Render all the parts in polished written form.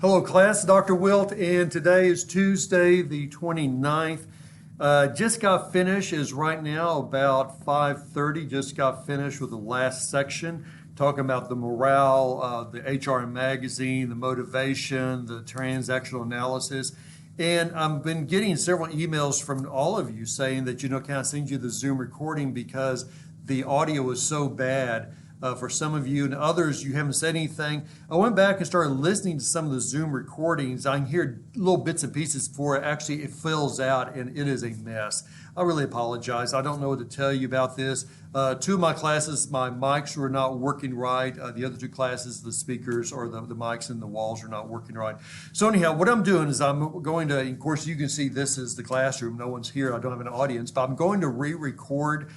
Hello class, Dr. Wilt, and today is Tuesday the 29th. Just got finished, is right now about 5:30, just got finished with the last section, talking about the morale, the HR magazine, the motivation, the transactional analysis. And I've been getting several emails from all of you saying that, can I send you the Zoom recording because the audio was so bad. For some of you and others, you haven't said anything. I went back and started listening to some of the Zoom recordings. I can hear little bits and pieces before it fills out, and it is a mess. I really apologize. I don't know what to tell you about this. Two of my classes, my mics were not working right. The other two classes, the speakers or the mics and the walls are not working right. So anyhow, what I'm doing is I'm going to, of course, you can see this is the classroom. No one's here. I don't have an audience, but I'm going to re-record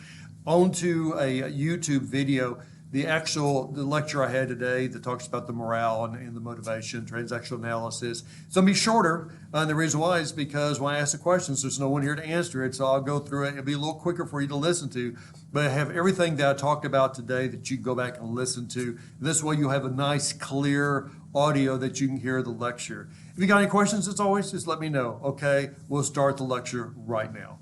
onto a YouTube video the lecture I had today that talks about the morale and the motivation, transactional analysis. It's going to be shorter. And the reason why is because when I ask the questions, there's no one here to answer it. So I'll go through it. It'll be a little quicker for you to listen to. But I have everything that I talked about today that you can go back and listen to. This way you'll have a nice, clear audio that you can hear the lecture. If you got any questions, as always, just let me know. Okay, we'll start the lecture right now.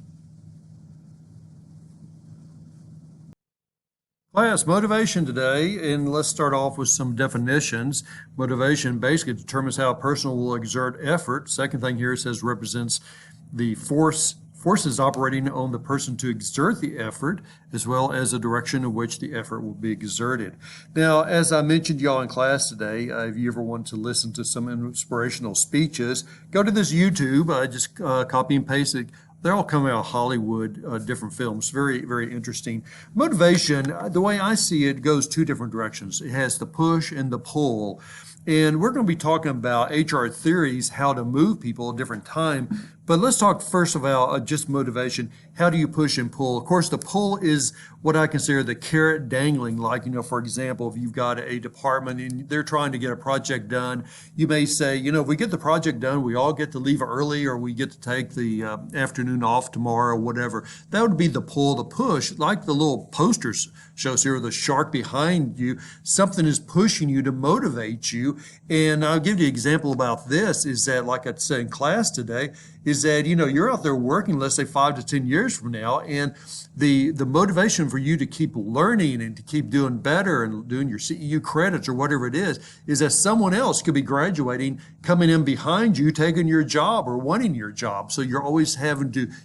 Class, motivation today, and let's start off with some definitions. Motivation basically determines how a person will exert effort. Second thing here says represents the forces operating on the person to exert the effort, as well as the direction in which the effort will be exerted. Now, as I mentioned y'all in class today, if you ever want to listen to some inspirational speeches, go to this YouTube, just copy and paste it. They're all coming out of Hollywood, different films. Very, very interesting. Motivation, the way I see it, goes two different directions. It has the push and the pull. And we're going to be talking about HR theories, how to move people at a different time. But let's talk first of all, just motivation. How do you push and pull? Of course, the pull is what I consider the carrot dangling. Like, for example, if you've got a department and they're trying to get a project done, you may say, if we get the project done, we all get to leave early or we get to take the afternoon off tomorrow or whatever. That would be the pull. The push, like the little posters shows here, the shark behind you, something is pushing you to motivate you. And I'll give you an example about this is that, like I said in class today, is that, you're out there working, let's say 5 to 10 years from now, and the motivation for you to keep learning and to keep doing better and doing your CEU credits or whatever it is that someone else could be graduating, coming in behind you, taking your job or wanting your job. So you're always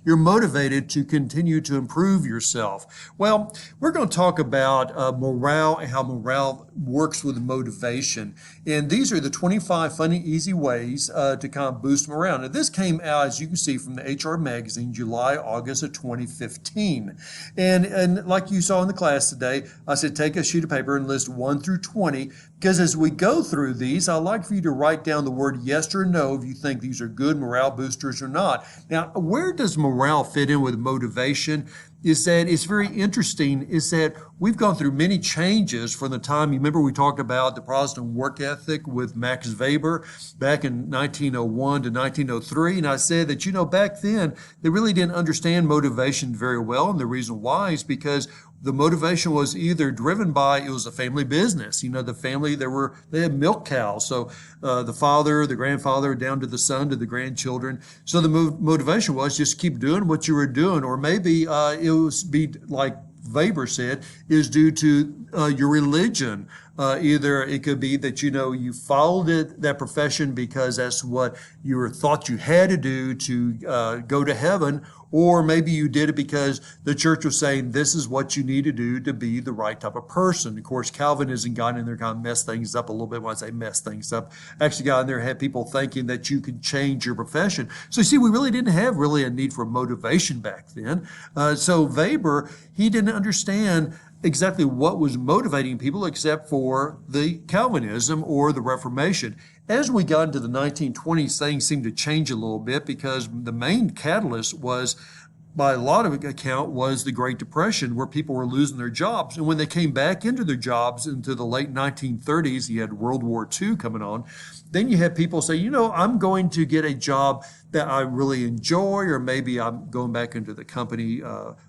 you're motivated to continue to improve yourself. Well, we're going to talk about morale and how morale works with motivation. And these are the 25 funny, easy ways to kind of boost morale. Now, this came out, as you can see, from the HR magazine, July, August of 2015. And like you saw in the class today, I said take a sheet of paper and list 1 through 20, because as we go through these, I'd like for you to write down the word yes or no if you think these are good morale boosters or not. Now, where does morale fit in with motivation? Is that it's very interesting is that we've gone through many changes from the time, you remember we talked about the Protestant work ethic with Max Weber back in 1901 to 1903, and I said that, back then they really didn't understand motivation very well, and the reason why is because the motivation was either driven by, it was a family business. The family, they had milk cows. So the father, the grandfather, down to the son, to the grandchildren. So the motivation was just keep doing what you were doing. Or maybe it was be like Weber said, is due to your religion. Either it could be that, you followed that profession because that's what you were thought you had to do to go to heaven, or maybe you did it because the church was saying this is what you need to do to be the right type of person. Of course, Calvinism got in there, kind of messed things up a little bit. When I say mess things up, actually got in there, had people thinking that you could change your profession. So you see, we really didn't have really a need for motivation back then. So Weber, he didn't understand exactly what was motivating people except for the Calvinism or the Reformation. As we got into the 1920s, things seemed to change a little bit because the main catalyst was, by a lot of account, was the Great Depression, where people were losing their jobs. And when they came back into their jobs into the late 1930s, you had World War II coming on. Then you had people say, I'm going to get a job that I really enjoy, or maybe I'm going back into the company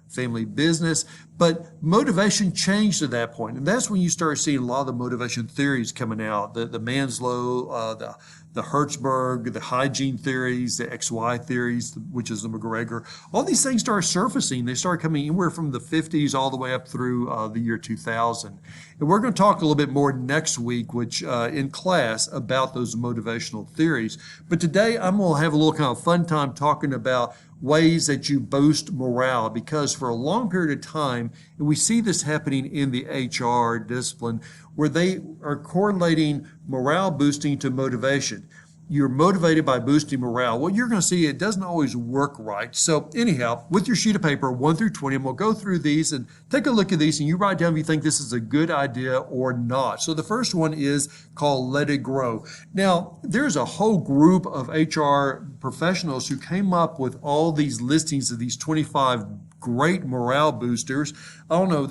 family business. But motivation changed at that point, and that's when you start seeing a lot of the motivation theories coming out, the Manslow, the Hertzberg, the hygiene theories, the XY theories, which is the McGregor. All these things started surfacing. They started coming anywhere from the 50s all the way up through the year 2000. And we're going to talk a little bit more next week, which in class, about those motivational theories. But today I'm going to have a little kind of fun time talking about ways that you boost morale, because for a long period of time, and we see this happening in the HR discipline, where they are correlating morale boosting to motivation. You're motivated by boosting morale. Well, you're going to see it doesn't always work right. So anyhow, with your sheet of paper, 1 through 20, and we'll go through these and take a look at these, and you write down if you think this is a good idea or not. So the first one is called Let It Grow. Now, there's a whole group of HR professionals who came up with all these listings of these 25 great morale boosters. I don't know,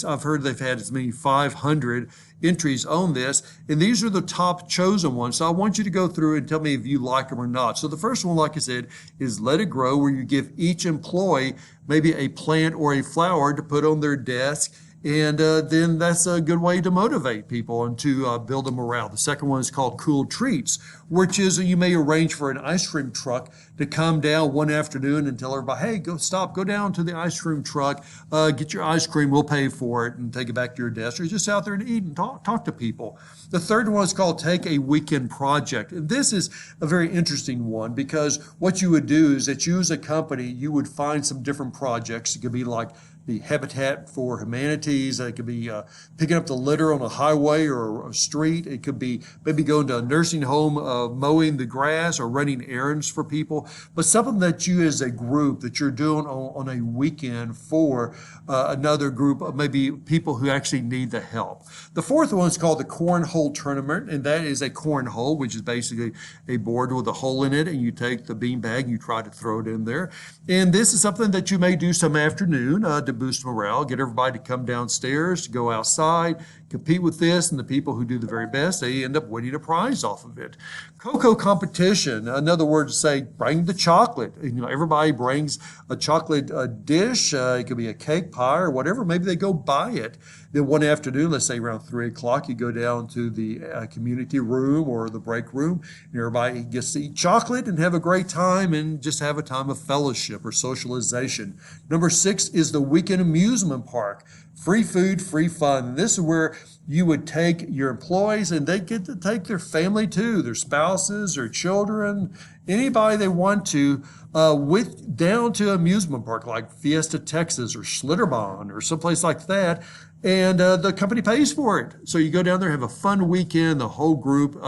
I've heard they've had as many 500 entries on this, and these are the top chosen ones. So I want you to go through and tell me if you like them or not. So the first one, like I said, is Let It Grow, where you give each employee maybe a plant or a flower to put on their desk. And then that's a good way to motivate people and to build a morale. The second one is called Cool Treats, which is you may arrange for an ice cream truck to come down one afternoon and tell everybody, hey, go down to the ice cream truck, get your ice cream, we'll pay for it, and take it back to your desk, or just out there and eat and talk to people. The third one is called Take a Weekend Project. And this is a very interesting one, because what you would do is that you as a company, you would find some different projects. It could be like the Habitat for Humanities. It could be picking up the litter on a highway or a street. It could be maybe going to a nursing home, mowing the grass, or running errands for people. But something that you as a group that you're doing on a weekend for another group of maybe people who actually need the help. The fourth one is called the Cornhole Tournament, and that is a cornhole, which is basically a board with a hole in it, and you take the bean bag and you try to throw it in there. And this is something that you may do some afternoon to boost morale, get everybody to come downstairs, to go outside, compete with this, and the people who do the very best, they end up winning a prize off of it. Cocoa competition, in other words, say, bring the chocolate. Everybody brings a chocolate dish. It could be a cake, pie, or whatever. Maybe they go buy it. Then one afternoon, let's say around 3 o'clock, you go down to the community room or the break room, and everybody gets to eat chocolate and have a great time and just have a time of fellowship or socialization. Number 6 is the weekend amusement park. Free food, free fun. This is where you would take your employees, and they get to take their family too, their spouses, their children, anybody they want to, down to amusement park like Fiesta, Texas, or Schlitterbahn, or someplace like that. And the company pays for it. So you go down there, have a fun weekend, the whole group.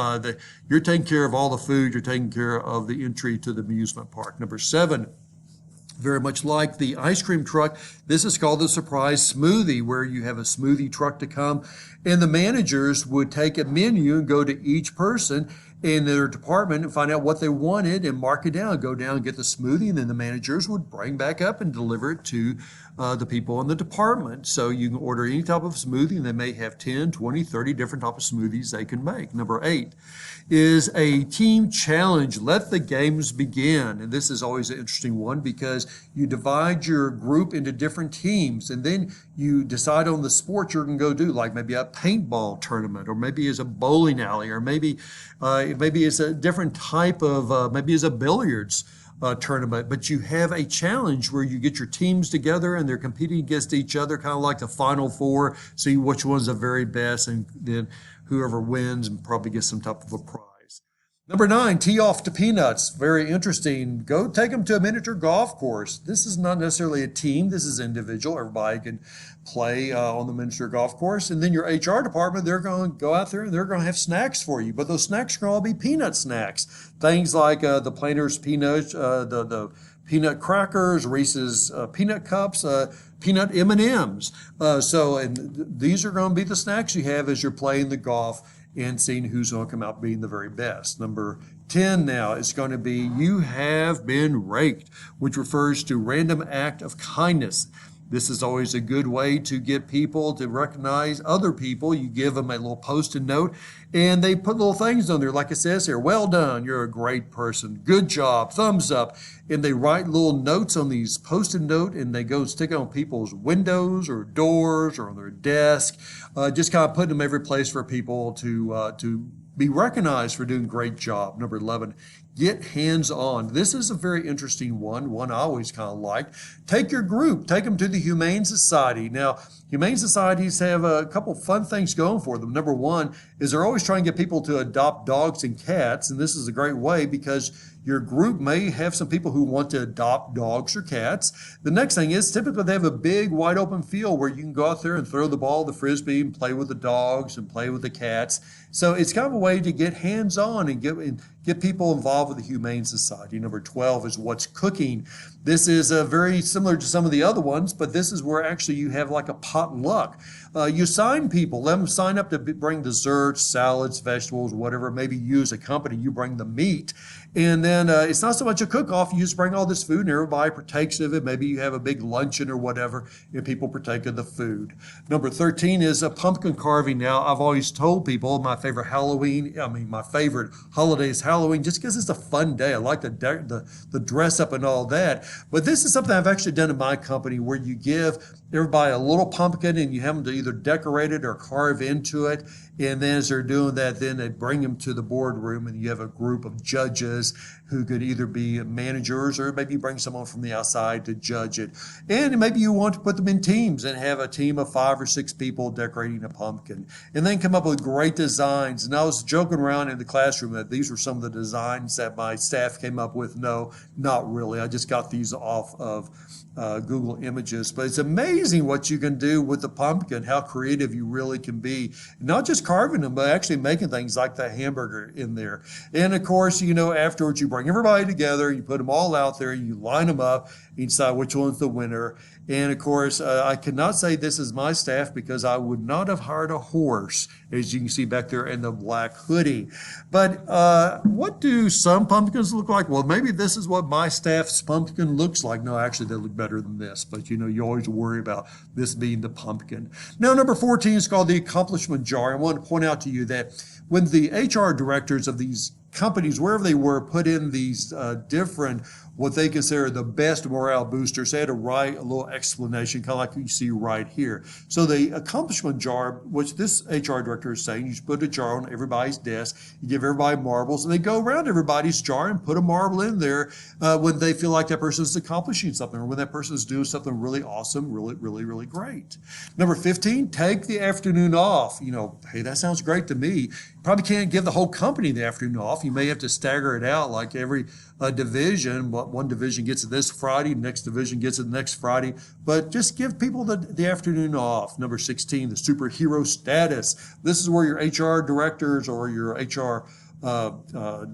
You're taking care of all the food. You're taking care of the entry to the amusement park. Number 7, very much like the ice cream truck, this is called the surprise smoothie, where you have a smoothie truck to come, and the managers would take a menu and go to each person in their department and find out what they wanted and mark it down, go down and get the smoothie, and then the managers would bring back up and deliver it to the people in the department. So you can order any type of smoothie, and they may have 10, 20, 30 different types of smoothies they can make. Number 8 is a team challenge. Let the games begin. And this is always an interesting one, because you divide your group into different teams, and then you decide on the sport you're going to go do, like maybe a paintball tournament, or maybe it's a bowling alley, or maybe it's a different type of, maybe it's a billiards tournament. But you have a challenge where you get your teams together and they're competing against each other, kind of like the Final Four, see which one's the very best, and then whoever wins and probably gets some type of a prize. Number 9, tee off to peanuts. Very interesting. Go take them to a miniature golf course. This is not necessarily a team. This is individual. Everybody can play on the miniature golf course. And then your HR department, they're going to go out there and they're going to have snacks for you. But those snacks can all be peanut snacks. Things like the Planters peanuts, the peanut crackers, Reese's peanut cups, peanut M&Ms. And these are going to be the snacks you have as you're playing the golf and seeing who's going to come out being the very best. Number 10 now is going to be You Have Been Raked, which refers to random act of kindness. This is always a good way to get people to recognize other people. You give them a little post-it note, and they put little things on there, like it says here, well done, you're a great person, good job, thumbs up. And they write little notes on these post-it note, and they go stick it on people's windows or doors or on their desk, just kind of putting them every place for people to be recognized for doing a great job. Number 11, get hands-on. This is a very interesting one I always kind of liked. Take your group, take them to the Humane Society. Now, Humane Societies have a couple fun things going for them. Number one is they're always trying to get people to adopt dogs and cats, and this is a great way because your group may have some people who want to adopt dogs or cats. The next thing is typically they have a big wide open field where you can go out there and throw the ball, the frisbee, and play with the dogs and play with the cats. So it's kind of a way to get hands-on and get people involved with the Humane Society. Number 12 is what's cooking. This is very similar to some of the other ones, but this is where actually you have like a potluck. You sign people, let them sign up to bring desserts, salads, vegetables, whatever. Maybe you as a company, you bring the meat. And then it's not so much a cook-off. You just bring all this food and everybody partakes of it. Maybe you have a big luncheon or whatever, and people partake of the food. Number 13 is a pumpkin carving. Now, I've always told people my favorite holiday is Halloween just because it's a fun day. I like the dress up and all that. But this is something I've actually done in my company where you give everybody a little pumpkin and you have them to either decorate it or carve into it. And then as they're doing that, then they bring them to the boardroom and you have a group of judges who could either be managers or maybe bring someone from the outside to judge it. And maybe you want to put them in teams and have a team of 5 or 6 people decorating a pumpkin and then come up with great designs. And I was joking around in the classroom that these were some of the designs that my staff came up with. No, not really. I just got these off of Google Images. But it's amazing what you can do with the pumpkin, how creative you really can be. Not just carving them, but actually making things like the hamburger in there. And of course, afterwards you bring everybody together, you put them all out there, you line them up, you decide which one's the winner. And of course, I cannot say this is my staff because I would not have hired a horse, as you can see back there in the black hoodie. But what do some pumpkins look like? Well, maybe this is what my staff's pumpkin looks like. No, actually, they look better than this. But you always worry about this being the pumpkin. Now, number 14 is called the accomplishment jar. I want to point out to you that when the HR directors of these companies, wherever they were, put in these different, what they consider the best morale boosters, they had to write a little explanation, kind of like you see right here. So the accomplishment jar, which this HR director is saying, you just put a jar on everybody's desk, you give everybody marbles, and they go around everybody's jar and put a marble in there when they feel like that person is accomplishing something or when that person is doing something really awesome, really, really, really great. Number 15, take the afternoon off. Hey, that sounds great to me. You probably can't give the whole company the afternoon off. You may have to stagger it out like every division. One division gets it this Friday, the next division gets it next Friday, but just give people the afternoon off. Number 16, the superhero status. This is where your HR directors or your HR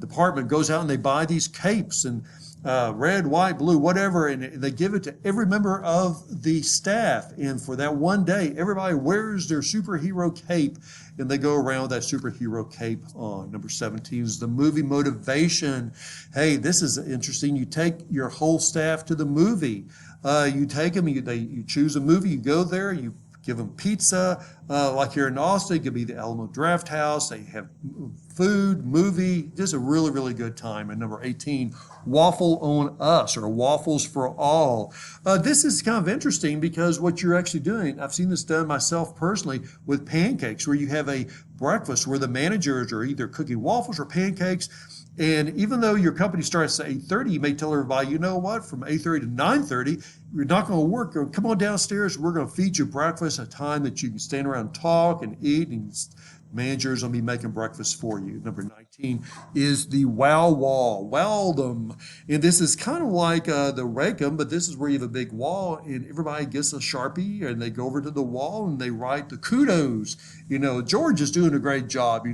department goes out and they buy these capes and red, white, blue, whatever, and they give it to every member of the staff. And for that one day, everybody wears their superhero cape and they go around with that superhero cape on. Number 17 is the movie motivation. Hey, this is interesting. You take your whole staff to the movie. You take them, you choose a movie, you go there, you give them pizza, like here in Austin, it could be the Alamo Draft House. They have food, movie, just a really, really good time. And number 18, Waffle on Us, or Waffles for All. This is kind of interesting because what you're actually doing, I've seen this done myself personally with pancakes, where you have a breakfast where the managers are either cooking waffles or pancakes. And even though your company starts at 8:30, you may tell everybody, you know what, from 8:30 to 9:30, you're not going to work. Come on downstairs. We're going to feed you breakfast, a time that you can stand around and talk and eat, and managers will be making breakfast for you. Number 19 is the wow wall. Wow them. And this is kind of like the rake 'em, but this is where you have a big wall and everybody gets a Sharpie and they go over to the wall and they write the kudos. George is doing a great job.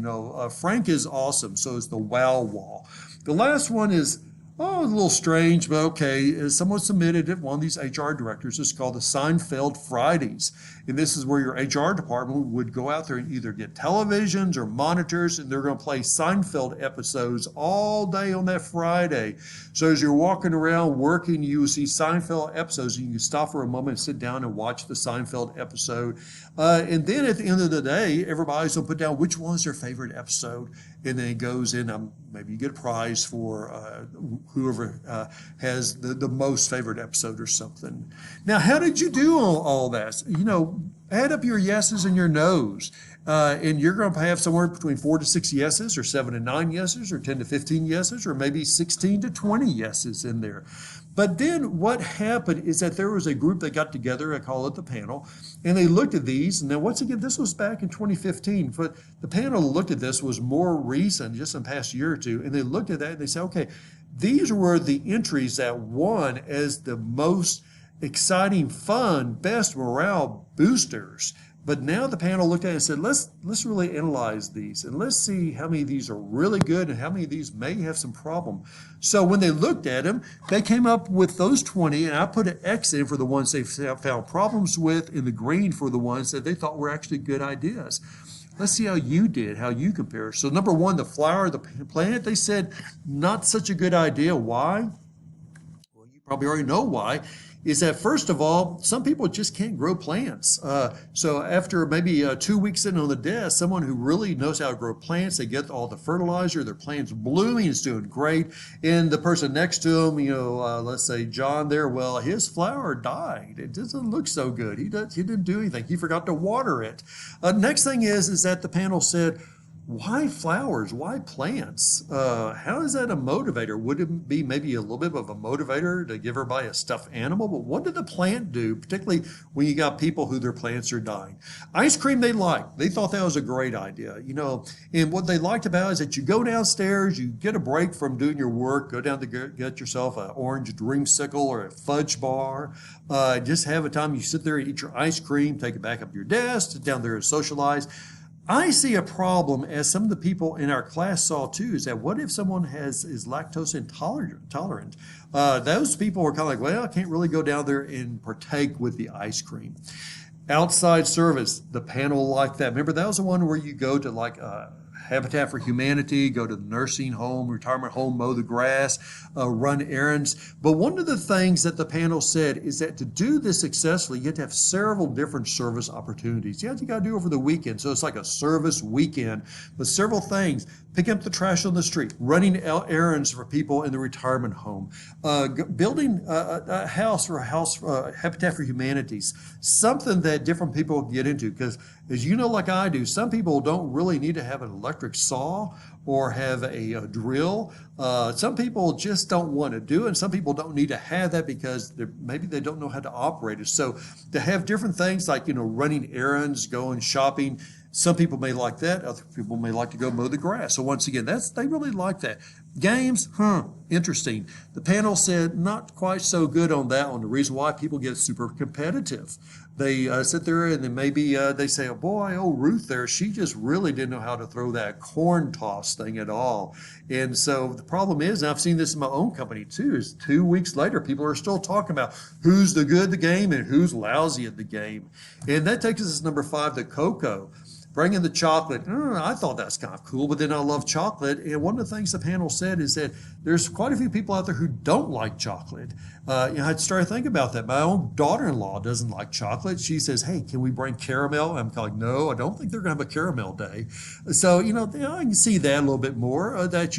Frank is awesome. So it's the wow wall. The last one is, Oh, a little strange, but okay. Someone submitted it, one of these HR directors. It's called the Seinfeld Fridays. And this is where your HR department would go out there and either get televisions or monitors, and they're going to play Seinfeld episodes all day on that Friday. So as you're walking around working, you see Seinfeld episodes, and you can stop for a moment and sit down and watch the Seinfeld episode. And then at the end of the day, everybody's going to put down which one's their favorite episode. And then it goes in, maybe you get a prize for whoever has the most favorite episode or something. Now, how did you do all that? Add up your yeses and your nos. And you're going to have somewhere between 4 to 6 yeses, or 7 to 9 yeses, or 10 to 15 yeses, or maybe 16 to 20 yeses in there. But then what happened is that there was a group that got together, I call it the panel, and they looked at these. And then once again, this was back in 2015, but the panel looked at this was more recent, just in the past year or two, and they looked at that and they said, okay, these were the entries that won as the most exciting, fun, best morale boosters. But now the panel looked at it and said, let's really analyze these, and let's see how many of these are really good and how many of these may have some problem. So when they looked at them, they came up with those 20, and I put an X in for the ones they found problems with, and the green for the ones that they thought were actually good ideas. Let's see how you did, how you compare. So number one, the flower, the plant, they said, not such a good idea. Why? Well, you probably already know why. Is that, first of all, some people just can't grow plants. So after maybe 2 weeks sitting on the desk, someone who really knows how to grow plants, they get all the fertilizer, their plant's blooming, it's doing great. And the person next to them, let's say John there, well, his flower died. It doesn't look so good. He didn't do anything. He forgot to water it. Next thing is that the panel said, why flowers? Why plants? How is that a motivator? Would it be maybe a little bit of a motivator to give everybody a stuffed animal? But what did the plant do, particularly when you got people who their plants are dying? Ice cream they liked. They thought that was a great idea. And what they liked about it is that you go downstairs, you get a break from doing your work, go down to get yourself an orange dreamsicle or a fudge bar. Just have a time. You sit there and eat your ice cream, take it back up to your desk, sit down there and socialize. I see a problem, as some of the people in our class saw too, is that what if someone is lactose intolerant? Those people are kind of like, well, I can't really go down there and partake with the ice cream. Outside service, the panel like that. Remember, that was the one where you go to Habitat for Humanity, go to the nursing home, retirement home, mow the grass, run errands. But one of the things that the panel said is that to do this successfully, you have to have several different service opportunities. You got to do over the weekend. So it's like a service weekend, but several things. Picking up the trash on the street, running errands for people in the retirement home, building a house for Habitat for Humanities, something that different people get into. Because as you know, like I do, some people don't really need to have an electric saw or have a drill. Some people just don't want to do it, and some people don't need to have that because maybe they don't know how to operate it. So to have different things like, running errands, going shopping, some people may like that. Other people may like to go mow the grass. So once again, they really like that. Games, interesting. The panel said not quite so good on that one. The reason why, people get super competitive. They sit there and then maybe they say, oh boy, Ruth there, she just really didn't know how to throw that corn toss thing at all. And so the problem is, and I've seen this in my own company too, is 2 weeks later, people are still talking about who's the good at the game and who's lousy at the game. And that takes us to number 5, the cocoa. Bring in the chocolate. I thought that's kind of cool, but then I love chocolate. And one of the things the panel said is that there's quite a few people out there who don't like chocolate. I started thinking about that. My own daughter-in-law doesn't like chocolate. She says, hey, can we bring caramel? I'm kind of like, no, I don't think they're going to have a caramel day. So, I can see that a little bit more, that,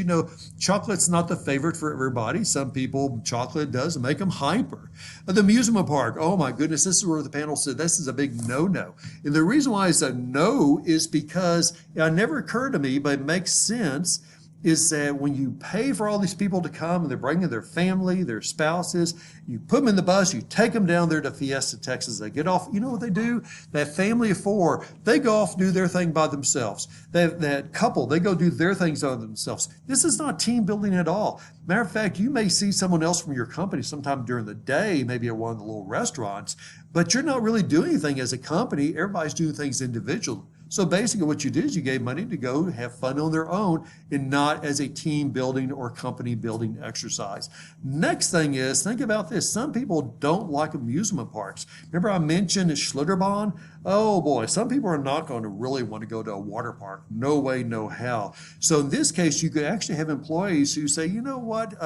chocolate's not the favorite for everybody. Some people, chocolate does make them hyper. The amusement park, oh my goodness, this is where the panel said this is a big no-no. And the reason why it's a no is because it never occurred to me, but it makes sense, is that when you pay for all these people to come and they're bringing their family, their spouses, you put them in the bus, you take them down there to Fiesta, Texas. They get off, you know what they do? That family of 4, they go off and do their thing by themselves. That couple, they go do their things on themselves. This is not team building at all. Matter of fact, you may see someone else from your company sometime during the day, maybe at one of the little restaurants, but you're not really doing anything as a company. Everybody's doing things individually. So basically what you did is you gave money to go have fun on their own and not as a team building or company building exercise. Next thing is, think about this. Some people don't like amusement parks. Remember I mentioned Schlitterbahn? Oh boy, some people are not going to really want to go to a water park. No way, no how. So in this case, you could actually have employees who say, you know what, if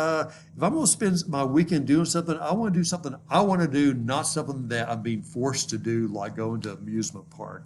I'm going to spend my weekend doing something, I want to do something I want to do, not something that I'm being forced to do, like going to an amusement park.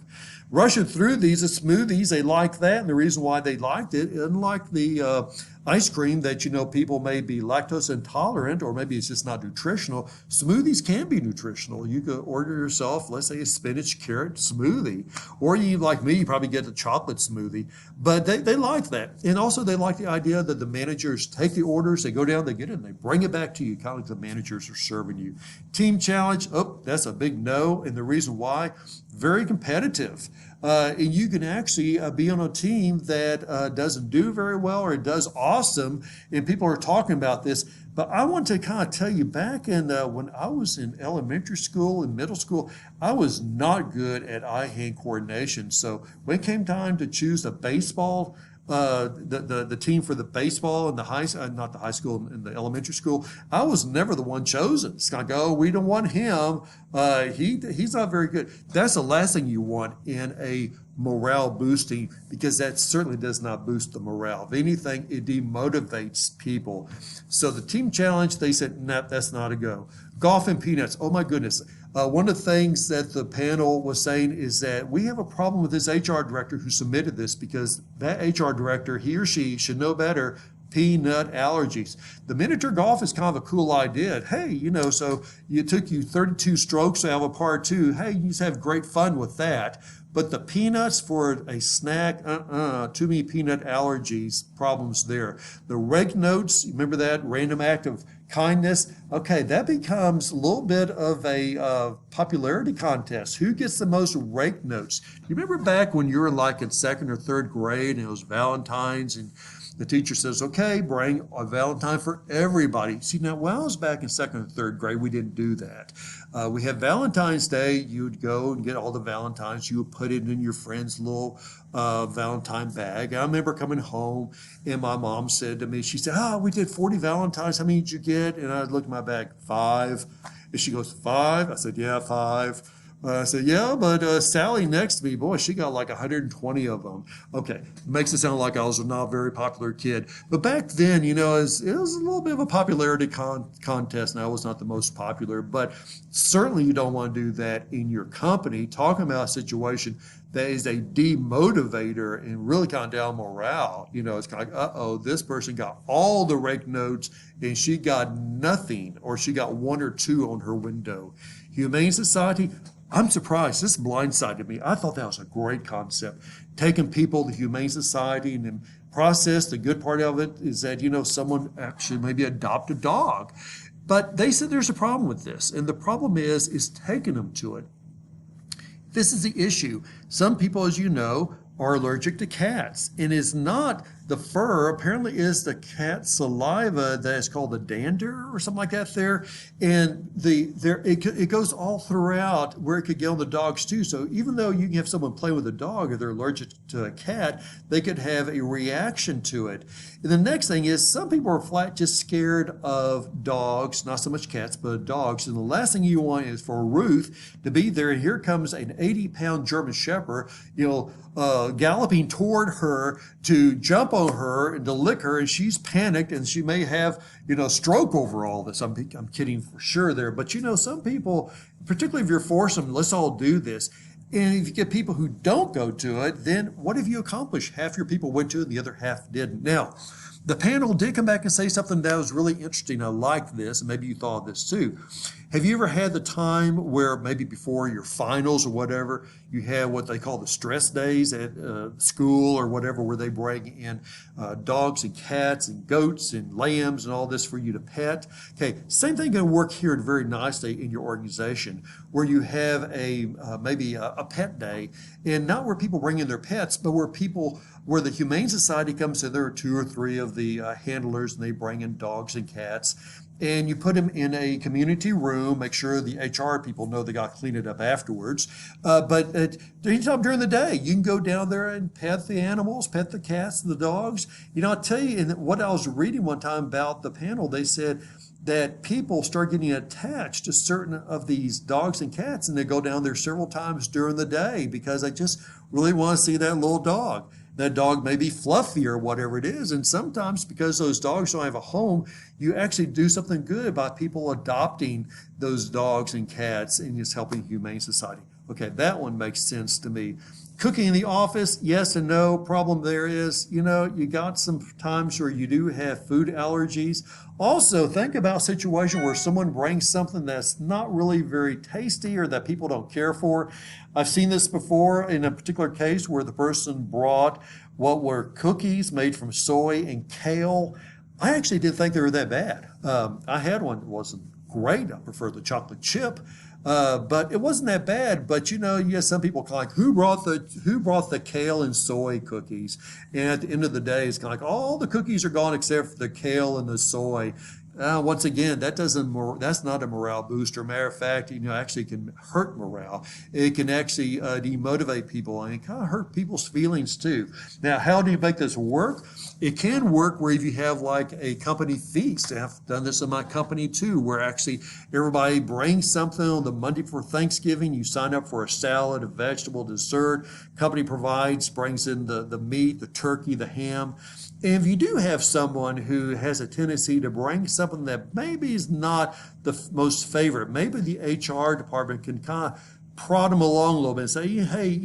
Rushing through these, the smoothies, they like that. And the reason why they liked it, unlike the ice cream that, people may be lactose intolerant, or maybe it's just not nutritional, smoothies can be nutritional. You could order yourself, let's say, a spinach carrot smoothie, or you, like me, you probably get a chocolate smoothie, but they like that. And also they like the idea that the managers take the orders, they go down, they get it, and they bring it back to you, kind of like the managers are serving you. Team challenge, oh, that's a big no, and the reason why, very competitive. And you can actually be on a team that doesn't do very well or does awesome, and people are talking about this. But I want to kind of tell you, back in when I was in elementary school and middle school, I was not good at eye-hand coordination. So when it came time to choose the baseball, the team for the baseball in the not the high school, in the elementary school, I was never the one chosen. It's kind of go, oh, we don't want him. He's not very good. That's the last thing you want in a morale boosting, because that certainly does not boost the morale. If anything, it demotivates people. So the team challenge, they said, nah, that's not a go. Golf and peanuts. Oh my goodness. One of the things that the panel was saying is that we have a problem with this HR director who submitted this, because that HR director, he or she, should know better. Peanut allergies. The miniature golf is kind of a cool idea. Hey, so it took you 32 strokes to have a par two. Hey, you just have great fun with that. But the peanuts for a snack, too many peanut allergies, problems there. The rake notes, remember that random act of kindness? Okay, that becomes a little bit of a popularity contest. Who gets the most rake notes? You remember back when you were like in second or third grade and it was Valentine's, and the teacher says, okay, bring a Valentine for everybody. See, now when I was back in second or third grade, we didn't do that. We had Valentine's Day. You would go and get all the Valentines. You would put it in your friend's little Valentine bag. I remember coming home, and my mom said to me, she said, we did 40 Valentines. How many did you get? And I looked at my bag, 5. And she goes, 5? I said, yeah, 5. I said, yeah, but Sally next to me, boy, she got like 120 of them. Okay, makes it sound like I was a not very popular kid. But back then, it was a little bit of a popularity contest, and I was not the most popular. But certainly you don't want to do that in your company, talking about a situation that is a demotivator and really kind of down morale. It's kind of like, uh-oh, this person got all the rake notes, and she got nothing, or she got 1 or 2 on her window. Humane Society, I'm surprised. This blindsided me. I thought that was a great concept. Taking people to Humane Society and then process, the good part of it is that, someone actually maybe adopt a dog. But they said there's a problem with this. And the problem is taking them to it. This is the issue. Some people, as you know, are allergic to cats. And it's not the fur, apparently is the cat saliva that is called the dander or something like that there. And it goes all throughout where it could get on the dogs too. So even though you can have someone play with a dog, if they're allergic to a cat, they could have a reaction to it. And the next thing is some people are flat just scared of dogs, not so much cats, but dogs. And the last thing you want is for Ruth to be there, and here comes an 80-pound German Shepherd, galloping toward her to jump on her and to lick her, and she's panicked, and she may have, stroke over all this. I'm kidding for sure there, but some people, particularly if you're forcing them, let's all do this. And if you get people who don't go to it, then what have you accomplished? Half your people went to it, and the other half didn't. Now, the panel did come back and say something that was really interesting. I liked this, and maybe you thought of this too. Have you ever had the time where maybe before your finals or whatever, you have what they call the stress days at school or whatever, where they bring in dogs and cats and goats and lambs and all this for you to pet? Okay, same thing going to work here very nicely in your organization, where you have maybe a pet day, and not where people bring in their pets, but where the Humane Society comes in. There are 2 or 3 of of the handlers, and they bring in dogs and cats. And you put them in a community room, make sure the HR people know they got to clean it up afterwards. But anytime during the day, you can go down there and pet the animals, pet the cats, the dogs. I'll tell you, and what I was reading one time about the panel, they said that people start getting attached to certain of these dogs and cats, and they go down there several times during the day because they just really want to see that little dog. That dog may be fluffy or whatever it is. And sometimes because those dogs don't have a home, you actually do something good by people adopting those dogs and cats and just helping Humane Society. Okay, that one makes sense to me. Cooking in the office, yes and no. Problem there is, you got some times where you do have food allergies. Also, think about a situation where someone brings something that's not really very tasty or that people don't care for. I've seen this before in a particular case where the person brought what were cookies made from soy and kale. I actually didn't think they were that bad. I had one that wasn't great. I prefer the chocolate chip. But it wasn't that bad. But you have some people kind of like, who brought the kale and soy cookies? And at the end of the day, it's kind of like all the cookies are gone except for the kale and the soy. Once again, that's not a morale booster. Matter of fact, actually can hurt morale. It can actually demotivate people, and it kind of hurt people's feelings too. Now, how do you make this work? It can work where if you have like a company feast. I've done this in my company too, where actually everybody brings something on the Monday for Thanksgiving. You sign up for a salad, a vegetable, dessert. Company brings in the meat, the turkey, the ham. And if you do have someone who has a tendency to bring something that maybe is not the most favorite, maybe the HR department can kind of prod them along a little bit and say, hey,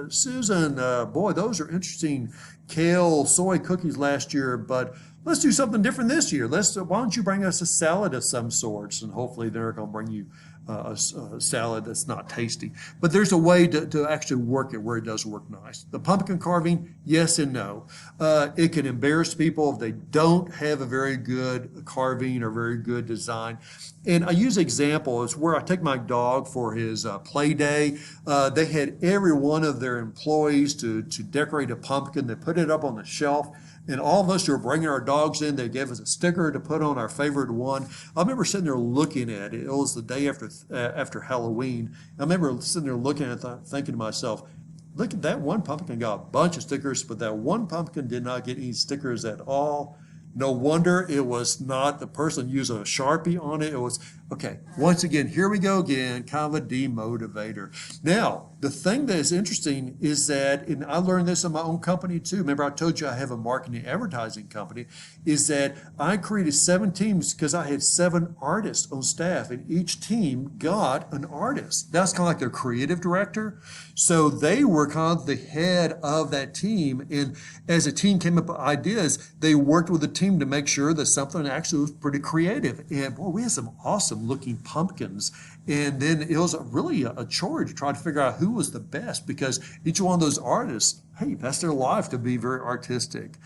Susan, boy, those are interesting kale soy cookies last year, but let's do something different this year. Why don't you bring us a salad of some sorts? And hopefully they're going to bring you a salad that's not tasty. But there's a way to actually work it where it does work nice. The pumpkin carving, yes and no. It can embarrass people if they don't have a very good carving or very good design. And I use examples where I take my dog for his play day. They had every one of their employees to decorate a pumpkin. They put it up on the shelf. And all of us who were bringing our dogs in, they gave us a sticker to put on our favorite one. I remember sitting there looking at it. It was the day after Halloween. I remember sitting there looking at it, thinking to myself, look at that one pumpkin got a bunch of stickers, but that one pumpkin did not get any stickers at all. No wonder it was not the person using a Sharpie on it. It was, okay, once again, here we go again, kind of a demotivator. Now, the thing that is interesting is that, and I learned this in my own company too. Remember I told you I have a marketing advertising company, is that I created 7 teams because I had 7 artists on staff, and each team got an artist. That's kind of like their creative director. So they were kind of the head of that team, and as a team came up with ideas, they worked with the team to make sure that something actually was pretty creative. And boy, we had some awesome looking pumpkins. And then it was really a chore to try to figure out who was the best, because each one of those artists, hey, that's their life to be very artistic.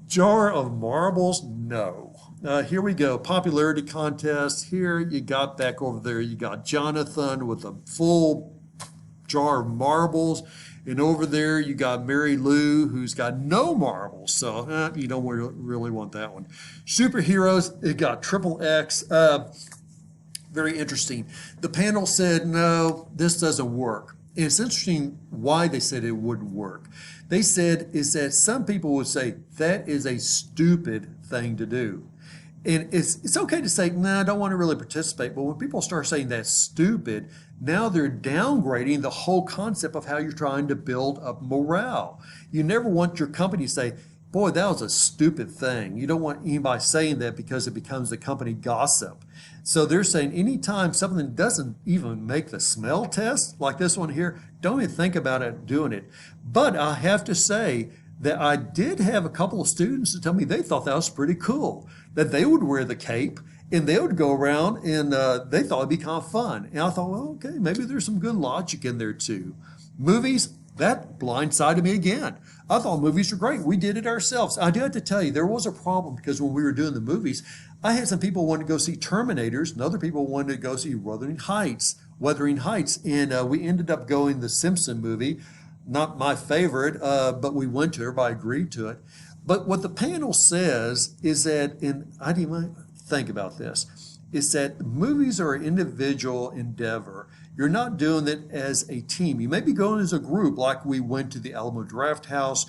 Jar of marbles? No. Here we go. Popularity contest. Here you got back over there, you got Jonathan with a full jar of marbles. And over there, you got Mary Lou, who's got no marbles. So you don't really want that one. Superheroes, it got triple X. Very interesting. The panel said, no, this doesn't work. And it's interesting why they said it wouldn't work. They said is that some people would say that is a stupid thing to do. And it's okay to say, no, I don't want to really participate. But when people start saying that's stupid, now they're downgrading the whole concept of how you're trying to build up morale. You never want your company to say, boy, that was a stupid thing. You don't want anybody saying that because it becomes the company gossip. So they're saying anytime something doesn't even make the smell test, like this one here, don't even think about it doing it. But I have to say that I did have a couple of students to tell me they thought that was pretty cool, that they would wear the cape and they would go around and they thought it'd be kind of fun. And I thought, well, okay, maybe there's some good logic in there too. Movies, that blindsided me again. I thought movies were great. We did it ourselves. I do have to tell you, there was a problem because when we were doing the movies, I had some people wanting to go see Terminators and other people wanted to go see Wuthering Heights. And we ended up going the Simpson movie. Not my favorite, but we went to it. Everybody agreed to it. But what the panel says is that, and I didn't even think about this, is that movies are an individual endeavor. You're not doing it as a team. You may be going as a group, like we went to the Alamo Draft House.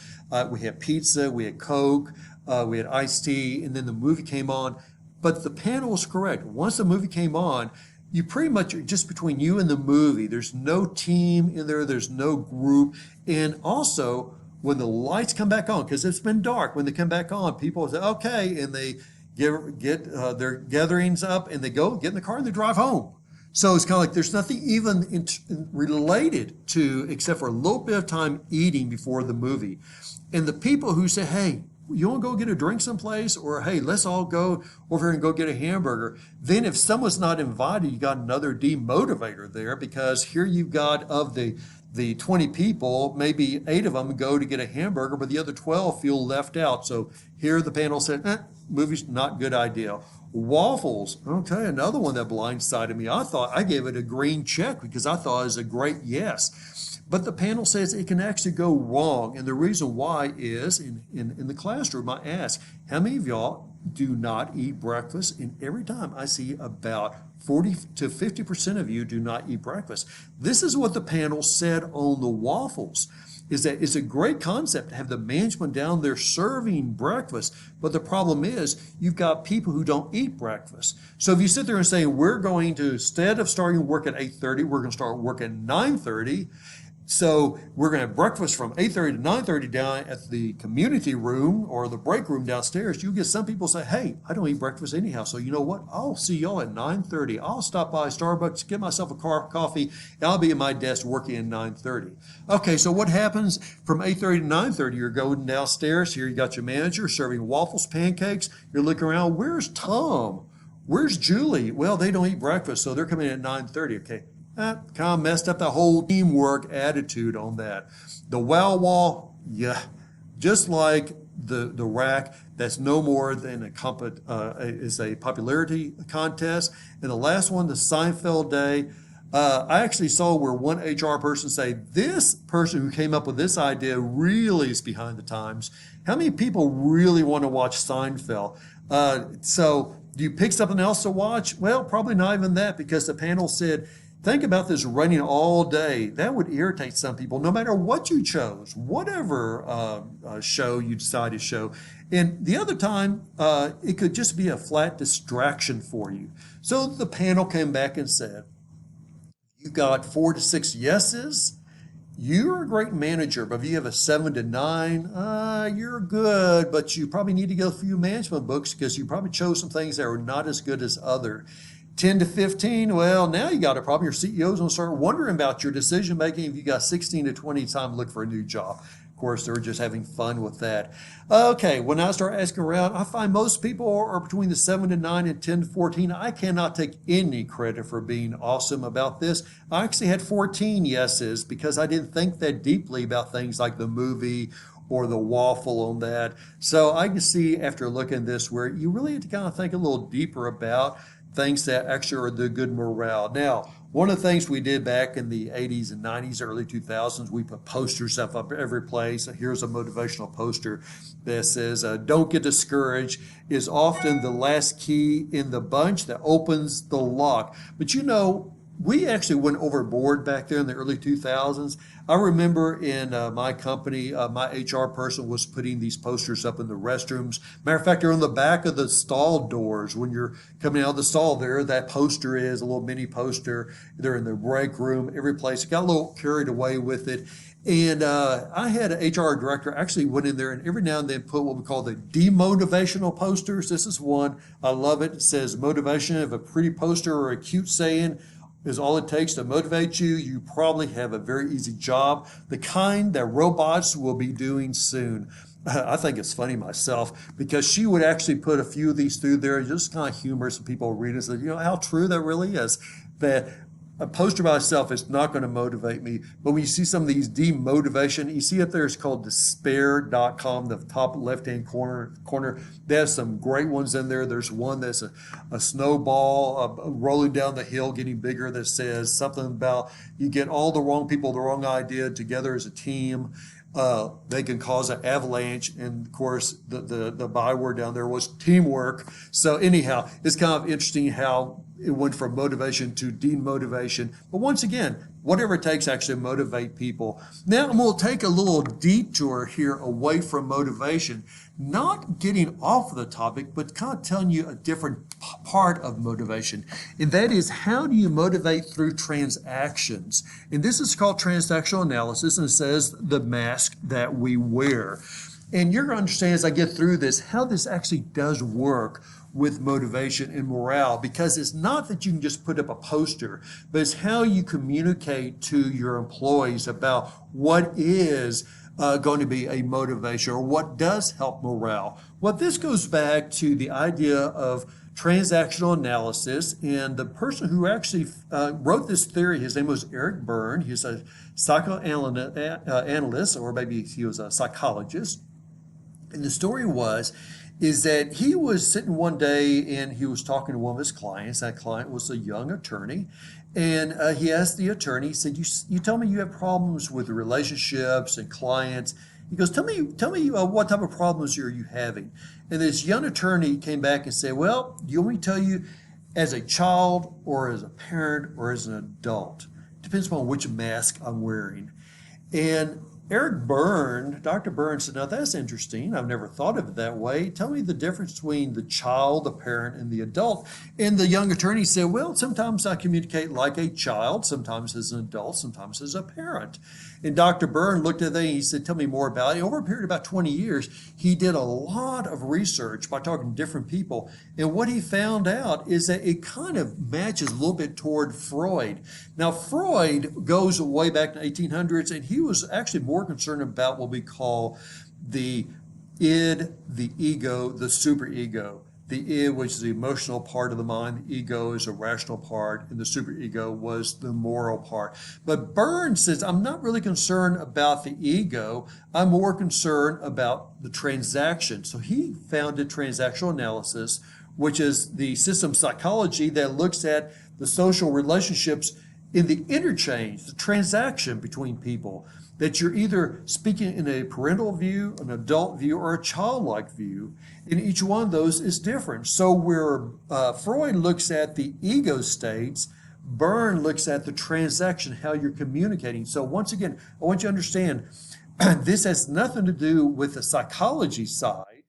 We had pizza, we had Coke, we had iced tea, and then the movie came on. But the panel is correct. Once the movie came on, you pretty much are just between you and the movie. There's no team in there. There's no group. And also, when the lights come back on, because it's been dark, when they come back on, people say, okay, and they get their gatherings up and they go get in the car and they drive home. So it's kind of like there's nothing even related to, except for a little bit of time eating before the movie. And the people who say, hey, you want to go get a drink someplace, or hey, let's all go over here and go get a hamburger. Then if someone's not invited, you got another demotivator there, because here you've got of the 20 people, maybe 8 of them go to get a hamburger, but the other 12 feel left out. So here the panel said, movie's not a good idea. Waffles, okay, another one that blindsided me. I thought I gave it a green check because I thought it was a great yes. But the panel says it can actually go wrong. And the reason why is in the classroom, I ask, how many of y'all do not eat breakfast? And every time I see about 40 to 50% of you do not eat breakfast. This is what the panel said on the waffles, is that it's a great concept to have the management down there serving breakfast. But the problem is you've got people who don't eat breakfast. So if you sit there and say, we're going to, instead of starting work at 8:30, we're going to start work at 9:30. So we're going to have breakfast from 8:30 to 9:30 down at the community room or the break room downstairs. You get some people say, hey, I don't eat breakfast anyhow. So you know what? I'll see y'all at 9:30. I'll stop by Starbucks, get myself a coffee, and I'll be at my desk working at 9:30. Okay, so what happens from 8:30 to 9:30? You're going downstairs. Here you got your manager serving waffles, pancakes. You're looking around. Where's Tom? Where's Julie? Well, they don't eat breakfast, so they're coming in at 9:30. Okay. Kind of messed up the whole teamwork attitude on that. The wow wall, yeah, just like the rack, that's no more than is a popularity contest. And the last one, the Seinfeld Day, I actually saw where one HR person say, this person who came up with this idea really is behind the times. How many people really want to watch Seinfeld? So do you pick something else to watch? Well, probably not even that, because the panel said, think about this running all day. That would irritate some people, no matter what you chose, whatever show you decide to show. And the other time, it could just be a flat distraction for you. So the panel came back and said, you got 4 to 6 yeses. You're a great manager, but if you have a 7 to 9, you're good, but you probably need to get a few management books because you probably chose some things that are not as good as other. 10 to 15, well, now you got a problem. Your CEO's going to start wondering about your decision making. If you got 16 to 20, time to look for a new job. Of course, they're just having fun with that. Okay, when I start asking around, I find most people are between the 7 to 9 and 10 to 14. I cannot take any credit for being awesome about this. I actually had 14 yeses because I didn't think that deeply about things like the movie or the waffle on that. So I can see after looking at this where you really have to kind of think a little deeper about things that actually are the good morale. Now, one of the things we did back in the 80s and 90s, early 2000s, we put posters up every place. Here's a motivational poster that says, don't get discouraged is often the last key in the bunch that opens the lock. But you know, we actually went overboard back there in the early 2000s. I remember in my company, my HR person was putting these posters up in the restrooms. Matter of fact, they're on the back of the stall doors. When you're coming out of the stall there, that poster is a little mini poster. They're in the break room, every place. Got a little carried away with it. And I had an HR director actually went in there and every now and then put what we call the demotivational posters. This is one. I love it. It says motivation of a pretty poster or a cute saying is all it takes to motivate you. You probably have a very easy job, the kind that robots will be doing soon. I think it's funny myself because she would actually put a few of these through there, just kind of humor some people read it. So, you know how true that really is, that a poster by itself is not going to motivate me. But when you see some of these demotivation, you see up there, it's called despair.com, the top left-hand corner. There's some great ones in there. There's one that's a snowball rolling down the hill, getting bigger, that says something about you get all the wrong people, the wrong idea together as a team. They can cause an avalanche, and of course the byword down there was teamwork. So anyhow, it's kind of interesting how it went from motivation to demotivation. But once again, whatever it takes to actually motivate people. Now I'm going to take a little detour here away from motivation, not getting off of the topic, but kind of telling you a different part of motivation. And that is, how do you motivate through transactions? And this is called transactional analysis, and it says the mask that we wear. And you're going to understand as I get through this how this actually does work with motivation and morale, because it's not that you can just put up a poster, but it's how you communicate to your employees about what is going to be a motivation or what does help morale. Well, this goes back to the idea of transactional analysis, and the person who actually wrote this theory, his name was Eric Berne. He's a psychoanalyst, or maybe he was a psychologist. And the story is that he was sitting one day and he was talking to one of his clients. That client was a young attorney. And he asked the attorney, he said, you tell me you have problems with relationships and clients. He goes, tell me what type of problems are you having? And this young attorney came back and said, well, you want me to tell you as a child or as a parent or as an adult? Depends upon which mask I'm wearing. And Eric Berne, Dr. Berne said, now that's interesting. I've never thought of it that way. Tell me the difference between the child, the parent, and the adult. And the young attorney said, well, sometimes I communicate like a child, sometimes as an adult, sometimes as a parent. And Dr. Berne looked at that and he said, tell me more about it. Over a period of about 20 years, he did a lot of research by talking to different people. And what he found out is that it kind of matches a little bit toward Freud. Now, Freud goes way back in the 1800s, and he was actually more concerned about what we call the id, the ego, the superego. The id, which is the emotional part of the mind, the ego is a rational part, and the superego was the moral part. But Berne says, I'm not really concerned about the ego. I'm more concerned about the transaction. So he founded transactional analysis, which is the system psychology that looks at the social relationships in the interchange, the transaction between people, that you're either speaking in a parental view, an adult view, or a childlike view, and each one of those is different. So where Freud looks at the ego states, Berne looks at the transaction, how you're communicating. So once again, I want you to understand, this has nothing to do with the psychology side.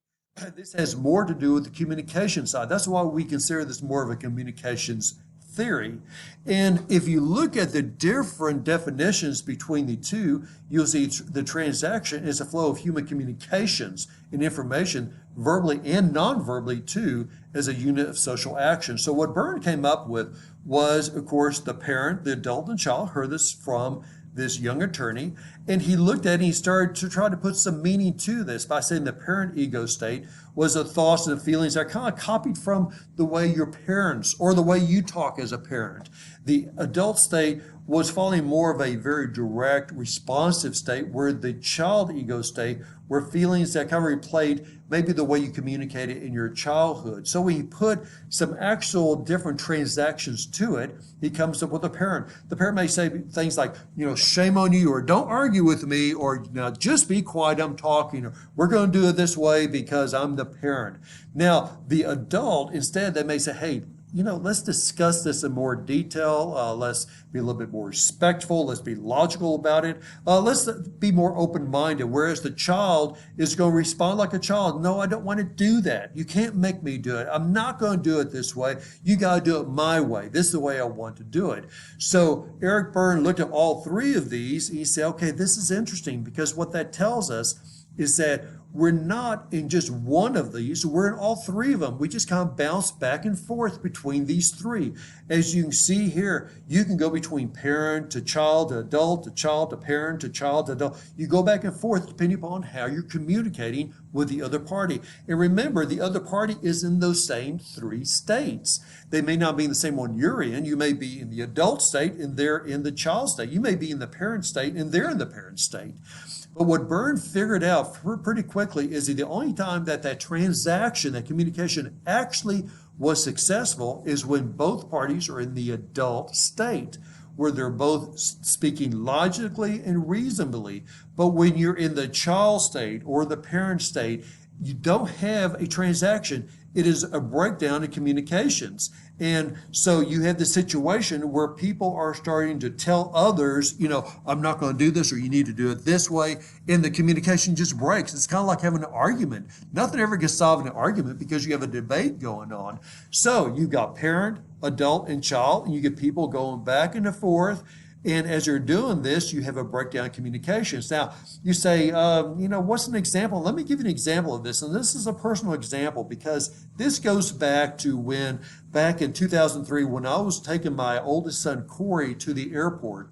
This has more to do with the communication side. That's why we consider this more of a communications theory. And if you look at the different definitions between the two, you'll see the transaction is a flow of human communications and information, verbally and non-verbally too, as a unit of social action. So what Berne came up with was, of course, the parent, the adult, and child. Heard this from this young attorney, and he looked at it and he started to try to put some meaning to this by saying the parent ego state was the thoughts and the feelings that are kind of copied from the way your parents or the way you talk as a parent. The adult state was following more of a very direct, responsive state, where the child ego state were feelings that kind of replayed maybe the way you communicated in your childhood. So when you put some actual different transactions to it, he comes up with a parent. The parent may say things like, shame on you, or don't argue with me, or now just be quiet, I'm talking, or we're going to do it this way because I'm the parent. Now, the adult, instead, they may say, hey, let's discuss this in more detail. Let's be a little bit more respectful. Let's be logical about it. Let's be more open-minded. Whereas the child is going to respond like a child. No, I don't want to do that. You can't make me do it. I'm not going to do it this way. You got to do it my way. This is the way I want to do it. So Eric Berne looked at all three of these. And he said, okay, this is interesting, because what that tells us is that we're not in just one of these, we're in all three of them. We just kind of bounce back and forth between these three. As you can see here, you can go between parent to child to adult to child to parent to child to adult. You go back and forth depending upon how you're communicating with the other party. And remember, the other party is in those same three states. They may not be in the same one you're in. You may be in the adult state and they're in the child state. You may be in the parent state and they're in the parent state. But what Berne figured out pretty quickly is that the only time that transaction, that communication actually was successful is when both parties are in the adult state. where they're both speaking logically and reasonably. But when you're in the child state or the parent state, you don't have a transaction. It is a breakdown in communications. And so you have the situation where people are starting to tell others, I'm not going to do this, or you need to do it this way. And the communication just breaks. It's kind of like having an argument. Nothing ever gets solved in an argument because you have a debate going on. So you've got parent, adult, and child, and you get people going back and forth. And as you're doing this, you have a breakdown in communications. Now, you say, what's an example? Let me give you an example of this. And this is a personal example because this goes back to back in 2003, when I was taking my oldest son, Corey, to the airport.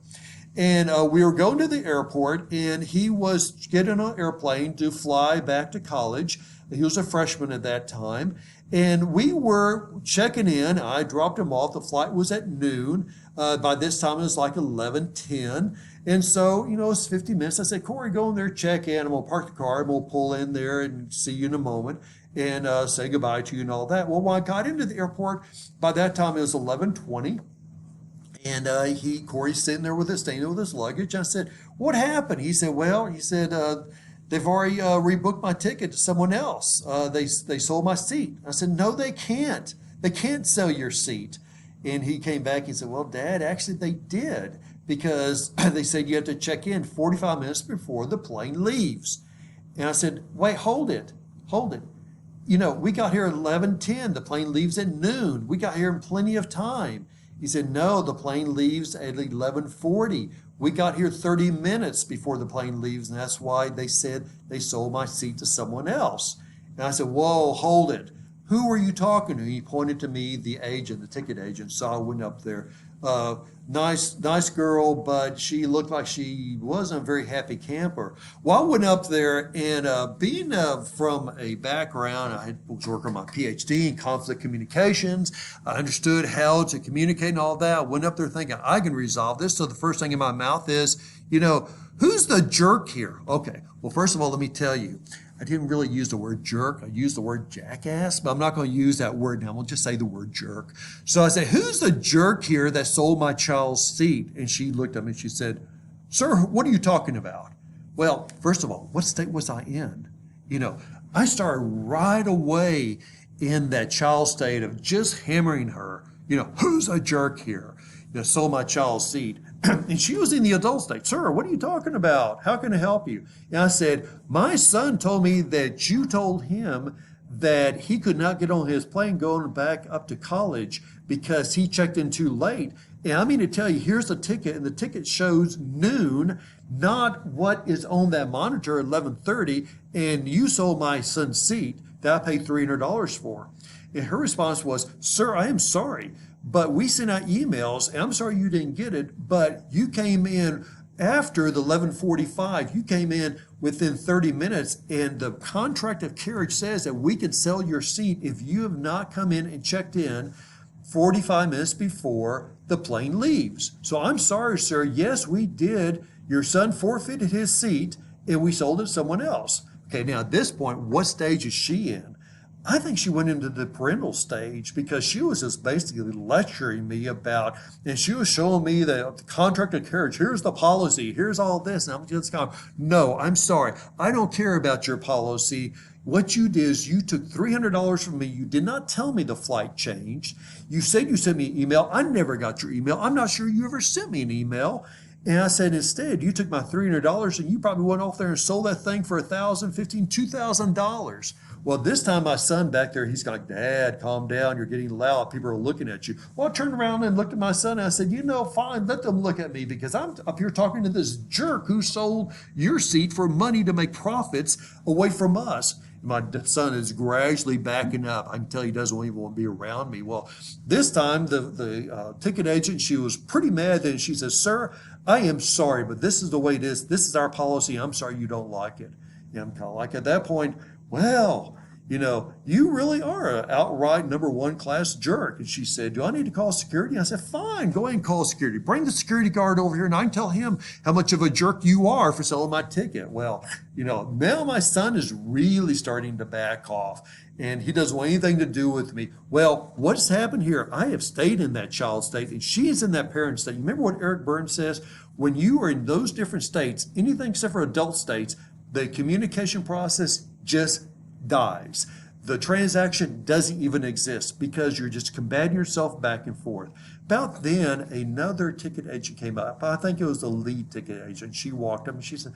And we were going to the airport, and he was getting on an airplane to fly back to college. He was a freshman at that time. And we were checking in. I dropped him off. The flight was at noon. By this time, it was like 11:10. And so, it's 50 minutes. I said, Corey, go in there, check in. I'm going to park the car, and we'll pull in there and see you in a moment and say goodbye to you and all that. Well, when I got into the airport, by that time, it was 11:20. And Corey's sitting there with his luggage. I said, what happened? He said, they've already rebooked my ticket to someone else. They sold my seat. I said, no, they can't. They can't sell your seat. And he came back and said, well, Dad, actually they did, because they said you have to check in 45 minutes before the plane leaves. And I said, wait, hold it. We got here at 11:10. The plane leaves at noon. We got here in plenty of time. He said, no, the plane leaves at 11:40. We got here 30 minutes before the plane leaves, and that's why they said they sold my seat to someone else. And I said, whoa, hold it. Who were you talking to? He pointed to me, the ticket agent. So I went up there. Nice girl, but she looked like she wasn't a very happy camper. Well, I went up there, and being from a background, I was working on my PhD in conflict communications. I understood how to communicate and all that. I went up there thinking I can resolve this. So the first thing in my mouth is, who's the jerk here? Okay, well, first of all, let me tell you, I didn't really use the word jerk. I used the word jackass, but I'm not going to use that word now. We'll just say the word jerk. So I said, who's the jerk here that sold my child's seat? And she looked at me and she said, sir, what are you talking about? Well, first of all, what state was I in? I started right away in that child state of just hammering her. Who's a jerk here? Sold my child's seat. And she was in the adult state. Sir, what are you talking about? How can I help you? And I said, my son told me that you told him that he could not get on his plane going back up to college because he checked in too late. And I mean to tell you, here's the ticket, and the ticket shows noon, not what is on that monitor at 11:30, and you sold my son's seat that I paid $300 for. And her response was, sir, I am sorry, but we sent out emails, and I'm sorry you didn't get it, but you came in after the 11:45. You came in within 30 minutes, and the contract of carriage says that we can sell your seat if you have not come in and checked in 45 minutes before the plane leaves. So I'm sorry, sir. Yes, we did. Your son forfeited his seat, and we sold it to someone else. Okay, now at this point, what stage is she in? I think she went into the parental stage, because she was just basically lecturing me about, and she was showing me the contract of carriage. Here's the policy. Here's all this. And I'm just going, no, I'm sorry. I don't care about your policy. What you did is you took $300 from me. You did not tell me the flight changed. You said you sent me an email. I never got your email. I'm not sure you ever sent me an email. And I said, instead, you took my $300 and you probably went off there and sold that thing for $1,000, $1,500, $2,000. Well, this time my son back there, he's like, Dad, calm down. You're getting loud. People are looking at you. Well, I turned around and looked at my son and I said, fine, let them look at me, because I'm up here talking to this jerk who sold your seat for money to make profits away from us. My son is gradually backing up. I can tell he doesn't even want to be around me. Well, this time the ticket agent, she was pretty mad. And she says, sir, I am sorry, but this is the way it is. This is our policy. I'm sorry you don't like it. And I'm kind of like, at that point, well, you really are an outright number one class jerk. And she said, do I need to call security? I said, fine, go ahead and call security. Bring the security guard over here and I can tell him how much of a jerk you are for selling my ticket. Well, now my son is really starting to back off and he doesn't want anything to do with me. Well, what's happened here? I have stayed in that child state and she's in that parent state. Remember what Eric Berne says? When you are in those different states, anything except for adult states, the communication process just dies. The transaction doesn't even exist because you're just combating yourself back and forth. About then, another ticket agent came up. I think it was the lead ticket agent. She walked up and she said,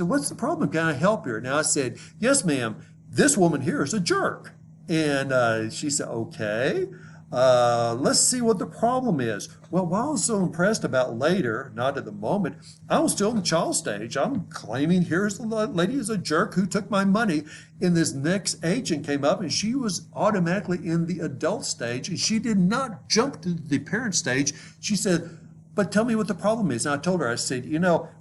what's the problem? Can I help you? Now I said, yes, ma'am. This woman here is a jerk. And she said, okay. Let's see what the problem is. Well, what I was so impressed about later, not at the moment, I was still in the child stage. I'm claiming here's the lady is a jerk who took my money. And this next agent came up and she was automatically in the adult stage and she did not jump to the parent stage. She said, but tell me what the problem is. And I told her, I said,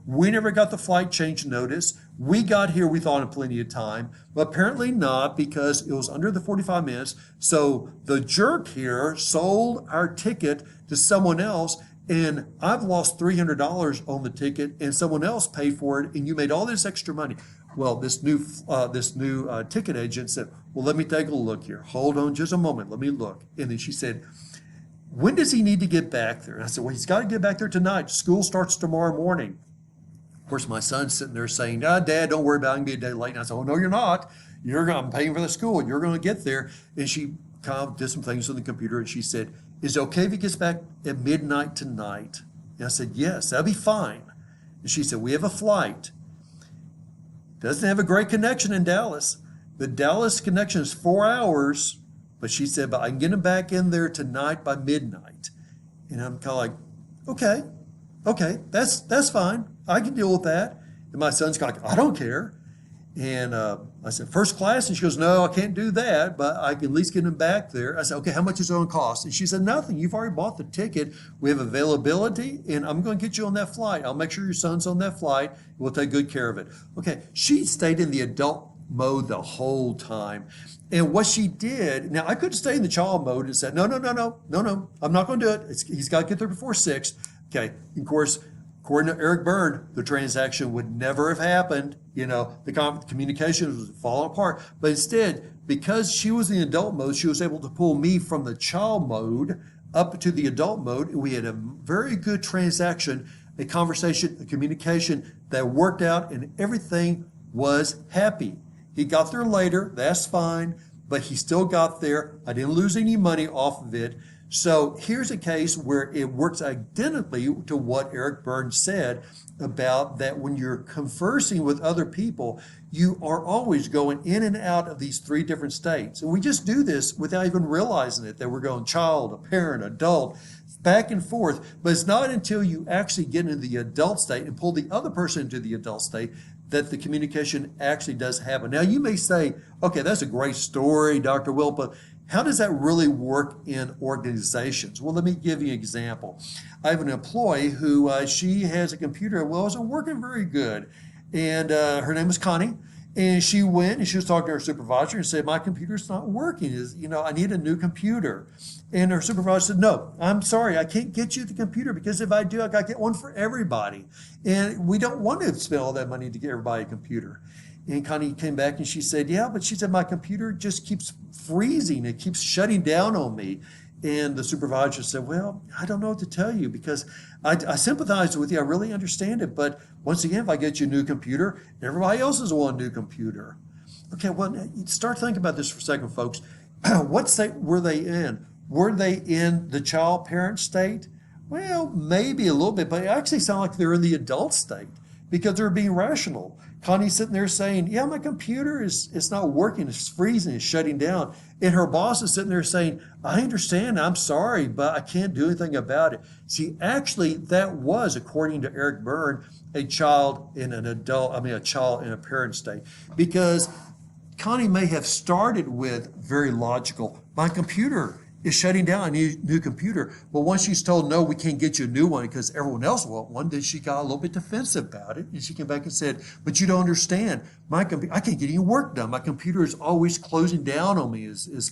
we never got the flight change notice. We got here, we thought in plenty of time, but apparently not because it was under the 45 minutes. So the jerk here sold our ticket to someone else and I've lost $300 on the ticket and someone else paid for it and you made all this extra money. Well, this new ticket agent said, well, let me take a look here. Hold on just a moment. Let me look. And then she said, when does he need to get back there? And I said, well, he's got to get back there tonight. School starts tomorrow morning. Of course, my son's sitting there saying, Dad, don't worry about it. I can be a day late. And I said, oh, no, you're not. I'm paying for the school. You're going to get there. And she kind of did some things on the computer. And she said, is it okay if he gets back at midnight tonight? And I said, yes, that'll be fine. And she said, we have a flight. Doesn't have a great connection in Dallas. The Dallas connection is 4 hours. But she said, but I can get him back in there tonight by midnight. And I'm kind of like, okay, that's fine. I can deal with that. And my son's kind of like, I don't care. And I said, first class? And she goes, no, I can't do that, but I can at least get him back there. I said, okay, how much is it going to cost? And she said, nothing. You've already bought the ticket. We have availability, and I'm going to get you on that flight. I'll make sure your son's on that flight. We'll take good care of it. Okay, she stayed in the adult mode the whole time. And what she did, now I could stay in the child mode and said, no, I'm not going to do it. He's got to get there before 6. Okay, of course, according to Eric Berne, the transaction would never have happened. The communication was falling apart. But instead, because she was in the adult mode, she was able to pull me from the child mode up to the adult mode. And we had a very good transaction, a conversation, a communication that worked out and everything was happy. He got there later, that's fine, but he still got there. I didn't lose any money off of it. So here's a case where it works identically to what Eric Berne said about that when you're conversing with other people, you are always going in and out of these 3 different states. And we just do this without even realizing it, that we're going child, a parent, adult, back and forth. But it's not until you actually get into the adult state and pull the other person into the adult state that the communication actually does happen. Now, you may say, okay, that's a great story, Dr. Will, but how does that really work in organizations? Well, let me give you an example. I have an employee who she has a computer, well, it wasn't working very good. And her name is Connie. And she went and she was talking to her supervisor and said, my computer's not working. I need a new computer. And her supervisor said, no, I'm sorry, I can't get you the computer because if I do, I got to get one for everybody. And we don't want to spend all that money to get everybody a computer. And Connie came back and she said, yeah, but she said, my computer just keeps freezing. It keeps shutting down on me. And the supervisor said, well, I don't know what to tell you because I sympathize with you. I really understand it. But once again, if I get you a new computer, everybody else is on a new computer. Okay, well, start thinking about this for a second, folks. What state were they in? Were they in the child parent state? Well, maybe a little bit, but it actually sounded like they're in the adult state because they're being rational. Connie's sitting there saying, yeah, my computer it's not working. It's freezing. It's shutting down. And her boss is sitting there saying, I understand. I'm sorry, but I can't do anything about it. See, actually, that was, according to Eric Berne, a child in a child in a parent state. Because Connie may have started with very logical, my computer is shutting down a new computer. Well, once she's told, no, we can't get you a new one because everyone else wants one, then she got a little bit defensive about it. And she came back and said, but you don't understand. I can't get any work done. My computer is always closing down on me, is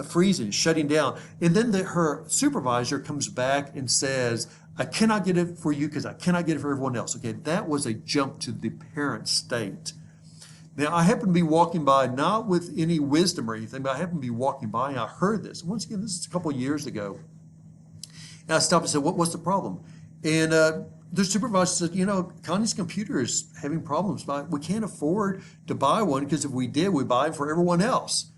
freezing, shutting down. And then her supervisor comes back and says, I cannot get it for you because I cannot get it for everyone else. Okay, that was a jump to the parent state. Now, I happen to be walking by, not with any wisdom or anything, but I happen to be walking by and I heard this. Once again, this is a couple of years ago. And I stopped and said, what's the problem? And the supervisor said, Connie's computer is having problems. We can't afford to buy one because if we did, we'd buy it for everyone else.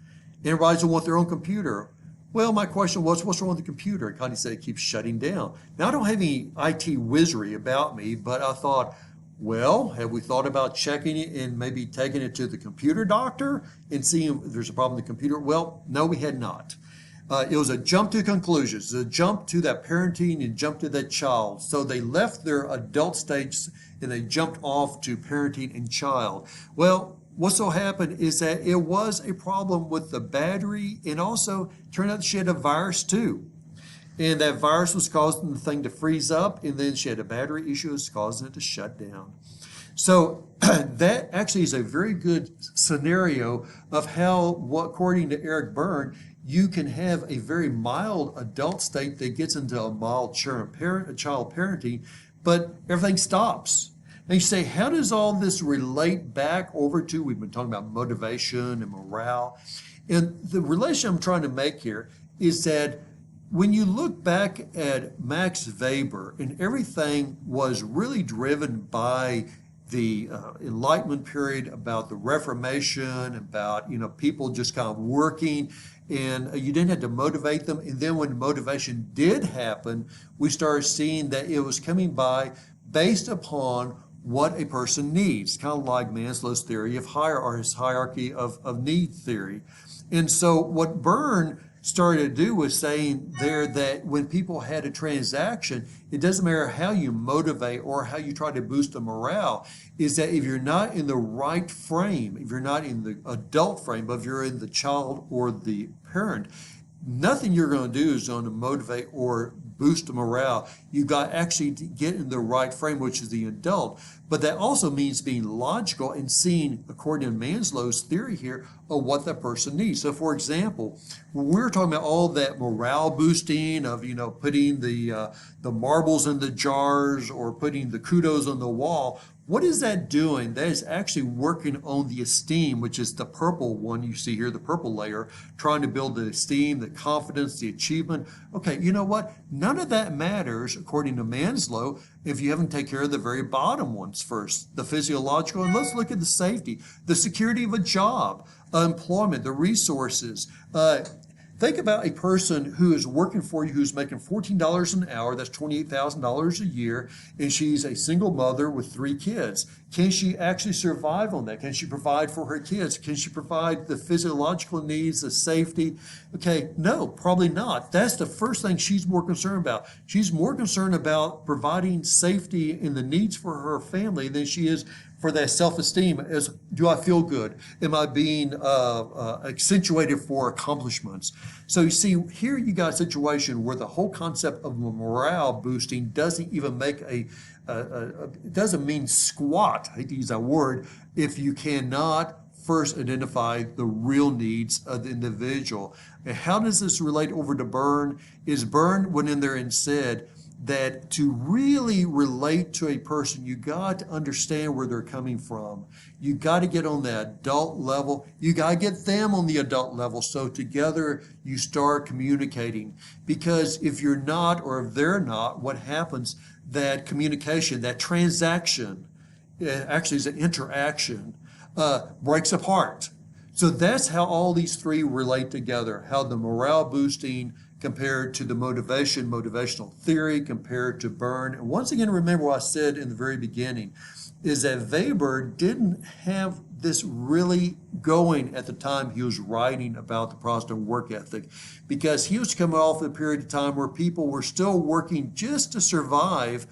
Everybody's will want their own computer. Well, my question was, what's wrong with the computer? And Connie said, it keeps shutting down. Now, I don't have any IT wizardry about me, but I thought, well, have we thought about checking it and maybe taking it to the computer doctor and seeing if there's a problem with the computer? Well, no, we had not. It was a jump to conclusions, a jump to that parenting and jump to that child. So they left their adult stage and they jumped off to parenting and child. Well, what so happened is that it was a problem with the battery, and also turned out she had a virus too. And that virus was causing the thing to freeze up, and then she had a battery issue that's causing it to shut down. So that actually is a very good scenario of how, according to Eric Berne, you can have a very mild adult state that gets into a mild child parenting, but everything stops. And you say, how does all this relate back over to, we've been talking about motivation and morale. And the relation I'm trying to make here is that when you look back at Max Weber, and everything was really driven by the Enlightenment period, about the Reformation, about people just kind of working, and you didn't have to motivate them. And then when motivation did happen, we started seeing that it was coming by based upon what a person needs, kind of like Maslow's theory of his hierarchy of need theory. And so what Berne started to do was saying there that when people had a transaction, it doesn't matter how you motivate or how you try to boost the morale, is that if you're not in the right frame, if you're not in the adult frame, but if you're in the child or the parent, nothing you're going to do is going to motivate or boost the morale. You got actually to get in the right frame, which is the adult. But that also means being logical and seeing, according to Maslow's theory here, of what that person needs. So, for example, when we're talking about all that morale boosting of putting the marbles in the jars or putting the kudos on the wall, what is that doing? That is actually working on the esteem, which is the purple one you see here, the purple layer, trying to build the esteem, the confidence, the achievement. Okay, you know what? None of that matters, according to Maslow, if you haven't taken care of the very bottom ones first, the physiological. And let's look at the safety, the security of a job, employment, the resources. Think about a person who is working for you who's making $14 an hour, that's $28,000 a year, and she's a single mother with 3 kids. Can she actually survive on that? Can she provide for her kids? Can she provide the physiological needs, the safety? Okay, no, probably not. That's the first thing she's more concerned about. She's more concerned about providing safety and the needs for her family than she is for that self-esteem. As, do I feel good? Am I being accentuated for accomplishments? So you see, here you got a situation where the whole concept of morale boosting doesn't even make it doesn't mean squat, I hate to use that word, if you cannot first identify the real needs of the individual. And how does this relate over to Berne? Is Berne went in there and said that to really relate to a person, you got to understand where they're coming from. You got to get on the adult level. You got to get them on the adult level. So together you start communicating. Because if you're not, or if they're not, what happens? That communication, that transaction, actually is an interaction, breaks apart. So that's how all these three relate together, how the morale boosting compared to the motivational theory compared to Berne. And once again, remember what I said in the very beginning, is that Weber didn't have this really going at the time he was writing about the Protestant work ethic, because he was coming off a period of time where people were still working just to survive,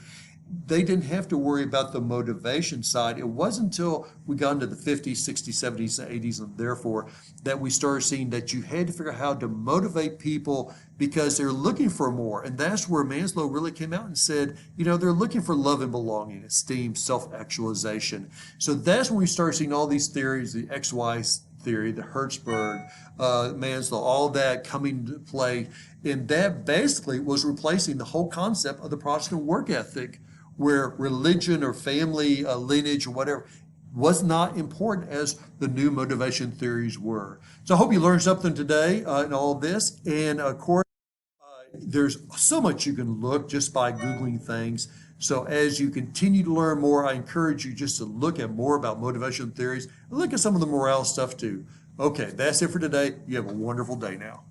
they didn't have to worry about the motivation side. It wasn't until we got into the 50s, 60s, 70s, and 80s, and therefore, that we started seeing that you had to figure out how to motivate people because they're looking for more. And that's where Maslow really came out and said, they're looking for love and belonging, esteem, self-actualization. So that's when we start seeing all these theories, the XY theory, the Hertzberg, Maslow, all that coming to play. And that basically was replacing the whole concept of the Protestant work ethic, where religion or family lineage or whatever was not important as the new motivation theories were. So I hope you learned something today in all this. And of course, there's so much you can look just by Googling things. So as you continue to learn more, I encourage you just to look at more about motivation theories and look at some of the morale stuff too. Okay, that's it for today. You have a wonderful day now.